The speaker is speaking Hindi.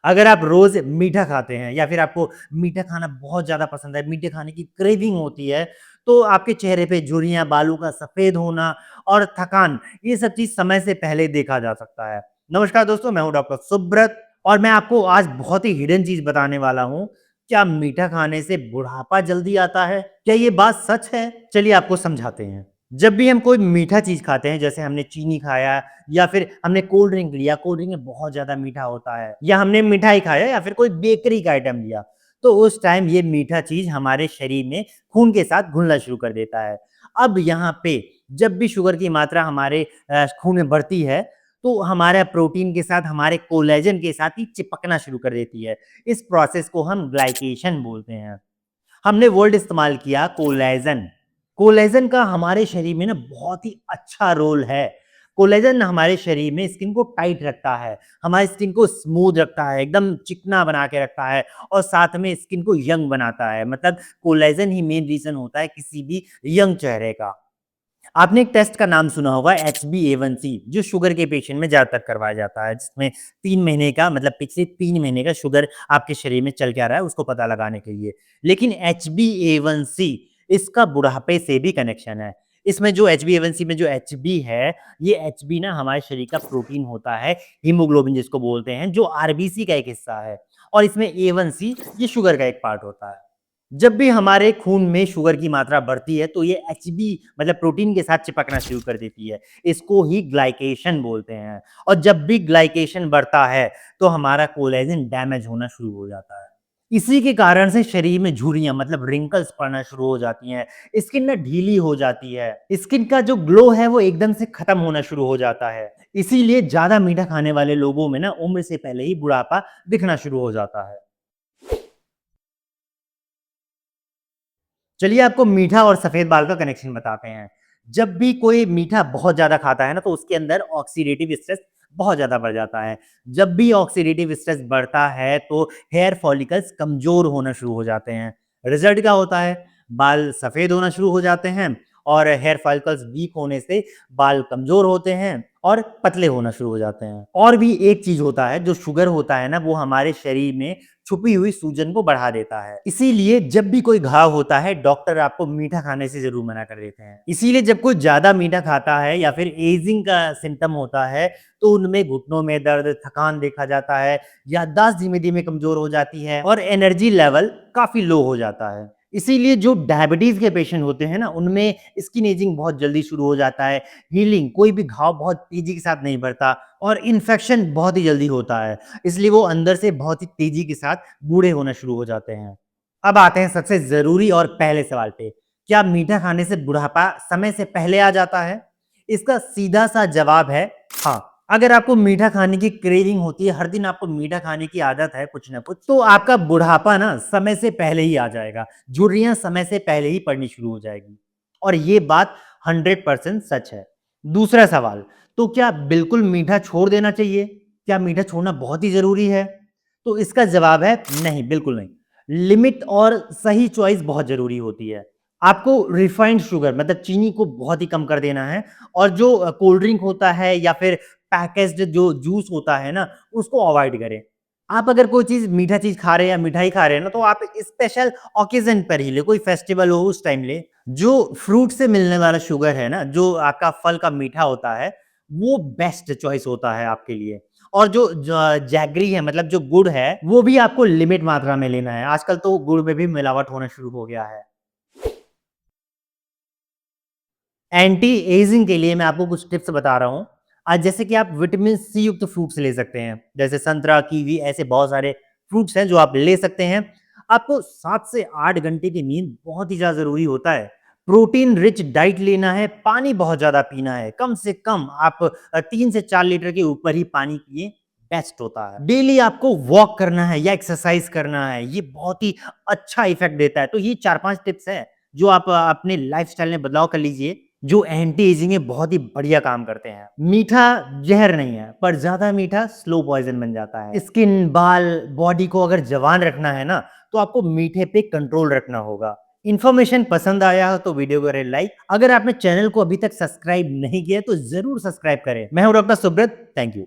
अगर आप रोज़ मीठा खाते हैं या फिर आपको मीठा खाना बहुत ज़्यादा पसंद है, मीठे खाने की क्रेविंग होती है, तो आपके चेहरे पे झुर्रियाँ, बालों का सफ़ेद होना और थकान, ये सब चीज़ समय से पहले देखा जा सकता है। नमस्कार दोस्तों, मैं हूँ डॉक्टर सुब्रत और मैं आपको आज बहुत ही हिडन चीज़ बताने वाला हूँ। क्या मीठा खाने से बुढ़ापा जल्दी आता है? क्या ये बात सच है? चलिए आपको समझाते हैं। जब भी हम कोई मीठा चीज़ खाते हैं, जैसे हमने चीनी खाया या फिर हमने कोल्ड ड्रिंक लिया, कोल्ड ड्रिंक में बहुत ज़्यादा मीठा होता है, या हमने मिठाई खाया या फिर कोई बेकरी का आइटम लिया, तो उस टाइम ये मीठा चीज़ हमारे शरीर में खून के साथ घुलना शुरू कर देता है। अब यहाँ पे जब भी शुगर की मात्रा हमारे खून में बढ़ती है, तो हमारा प्रोटीन के साथ, हमारे कोलेजन के साथ ही चिपकना शुरू कर देती है। इस प्रोसेस को हम ग्लाइकेशन बोलते हैं। हमने वर्ड इस्तेमाल किया कोलेजन। कोलेजन का हमारे शरीर में ना बहुत ही अच्छा रोल है। कोलेजन हमारे शरीर में स्किन को टाइट रखता है, हमारी स्किन को स्मूथ रखता है, एकदम चिकना बना के रखता है और साथ में स्किन को यंग बनाता है। मतलब कोलेजन ही मेन रीज़न होता है किसी भी यंग चेहरे का। आपने एक टेस्ट का नाम सुना होगा HbA1c, जो शुगर के पेशेंट में ज़्यादातर करवाया जाता है, जिसमें 3 महीने का मतलब पिछले 3 महीने का शुगर आपके शरीर में चल क्या रहा है उसको पता लगाने के लिए। लेकिन HbA1c इसका बुढ़ापे से भी कनेक्शन है। इसमें जो HbA1c में जो Hb है, ये Hb ना हमारे शरीर का प्रोटीन होता है, हीमोग्लोबिन जिसको बोलते हैं, जो आरबीसी का एक हिस्सा है और इसमें A1c ये शुगर का एक पार्ट होता है। जब भी हमारे खून में शुगर की मात्रा बढ़ती है तो ये एचबी मतलब प्रोटीन के साथ चिपकना शुरू कर देती है। इसको ही ग्लाइकेशन बोलते हैं और जब भी ग्लाइकेशन बढ़ता है तो हमारा कोलेजन डैमेज होना शुरू हो जाता है। इसी के कारण से शरीर में झुर्रियाँ मतलब रिंकल्स पड़ना शुरू हो जाती हैं। स्किन ना ढीली हो जाती है। स्किन का जो ग्लो है वो एकदम से खत्म होना शुरू हो जाता है। इसीलिए ज़्यादा मीठा खाने वाले लोगों में ना उम्र से पहले ही बुढ़ापा दिखना शुरू हो जाता है। चलिए आपको मीठा और सफ़ेद बाल का कनेक्शन बताते हैं। जब भी कोई मीठा बहुत ज़्यादा खाता है ना, तो उसके अंदर ऑक्सीडेटिव स्ट्रेस बहुत ज़्यादा बढ़ जाता है। जब भी ऑक्सीडेटिव स्ट्रेस बढ़ता है, तो हेयर फॉलिकल्स कमज़ोर होना शुरू हो जाते हैं। रिज़ल्ट क्या होता है? बाल सफ़ेद होना शुरू हो जाते हैं और हेयर फॉलिकल्स वीक होने से बाल कमज़ोर होते हैं और पतले होना शुरू हो जाते हैं। और भी एक चीज़ होता है, जो शुगर होता है ना, वो हमारे शरीर में छुपी हुई सूजन को बढ़ा देता है। इसीलिए जब भी कोई घाव होता है, डॉक्टर आपको मीठा खाने से ज़रूर मना कर देते हैं। इसीलिए जब कोई ज़्यादा मीठा खाता है या फिर एजिंग का सिम्पटम होता है, तो उनमें घुटनों में दर्द, थकान देखा जाता है, याददाश्त धीमे-धीमे कमज़ोर हो जाती है और एनर्जी लेवल काफ़ी लो हो जाता है। इसीलिए जो डायबिटीज़ के पेशेंट होते हैं ना, उनमें स्किन एजिंग बहुत जल्दी शुरू हो जाता है। हीलिंग कोई भी घाव बहुत तेज़ी के साथ नहीं बढ़ता और इन्फेक्शन बहुत ही जल्दी होता है। इसलिए वो अंदर से बहुत ही तेज़ी के साथ बूढ़े होना शुरू हो जाते हैं। अब आते हैं सबसे ज़रूरी और पहले सवाल पे, क्या मीठा खाने से बुढ़ापा समय से पहले आ जाता है? इसका सीधा-सा जवाब है हाँ। अगर आपको मीठा खाने की क्रेविंग होती है, हर दिन आपको मीठा खाने की आदत है कुछ न कुछ, तो आपका बुढ़ापा ना समय से पहले ही आ जाएगा। झुर्रियाँ समय से पहले ही पड़नी शुरू हो जाएगी और ये बात 100% सच है। दूसरा सवाल, तो क्या बिल्कुल मीठा छोड़ देना चाहिए? क्या मीठा छोड़ना बहुत ही ज़रूरी है? तो इसका जवाब है नहीं, बिल्कुल नहीं। लिमिट और सही चॉइस बहुत ज़रूरी होती है। आपको रिफाइंड शुगर मतलब चीनी को बहुत ही कम कर देना है और जो कोल्ड ड्रिंक होता है या फिर पैकेज्ड जो जूस होता है ना, उसको अवॉइड करें। आप अगर कोई चीज़ मीठा चीज़ खा रहे हैं या मिठाई खा रहे हैं ना, तो आप स्पेशल ऑकेज़न पर ही लें, कोई फेस्टिवल हो उस टाइम लें। जो फ्रूट से मिलने वाला शुगर है ना, जो आपका फल का मीठा होता है, वो बेस्ट चॉइस होता है आपके लिए। और जो जैगरी है मतलब जो गुड़ है, वो भी आपको लिमिट मात्रा में लेना है। आजकल तो गुड़ में भी मिलावट होना शुरू हो गया है। एंटी एजिंग के लिए मैं आपको कुछ टिप्स बता रहा हूँ। जैसे कि आप विटामिन सी युक्त फ्रूट्स ले सकते हैं, जैसे संतरा, कीवी ऐसे बहुत सारे फ्रूट्स हैं जो आप ले सकते हैं। आपको 7 से 8 घंटे की नींद बहुत ही ज़्यादा ज़रूरी होता है। प्रोटीन रिच डाइट लेना है, पानी बहुत ज़्यादा पीना है। कम से कम आप 3 से 4 लीटर के ऊपर ही पानी पिएँ, बेस्ट होता है। डेली आपको वॉक करना है या एक्सरसाइज़ करना है, ये बहुत ही अच्छा इफ़ेक्ट देता है। तो ये 4-5 टिप्स हैं, जो आप अपने लाइफ़स्टाइल में बदलाव कर लीजिए, जो एंटी एजिंग में बहुत ही बढ़िया काम करते हैं। मीठा ज़हर नहीं है, पर ज़्यादा मीठा स्लो पॉइज़न बन जाता है। स्किन, बाल, बॉडी को अगर जवान रखना है ना, तो आपको मीठे पे कंट्रोल रखना होगा। इन्फॉर्मेशन पसंद आया हो तो वीडियो को करें लाइक। अगर आपने चैनल को अभी तक सब्सक्राइब नहीं किया है, तो ज़रूर सब्सक्राइब करें। मैं हूँ डॉक्टर सुब्रत, थैंक यू।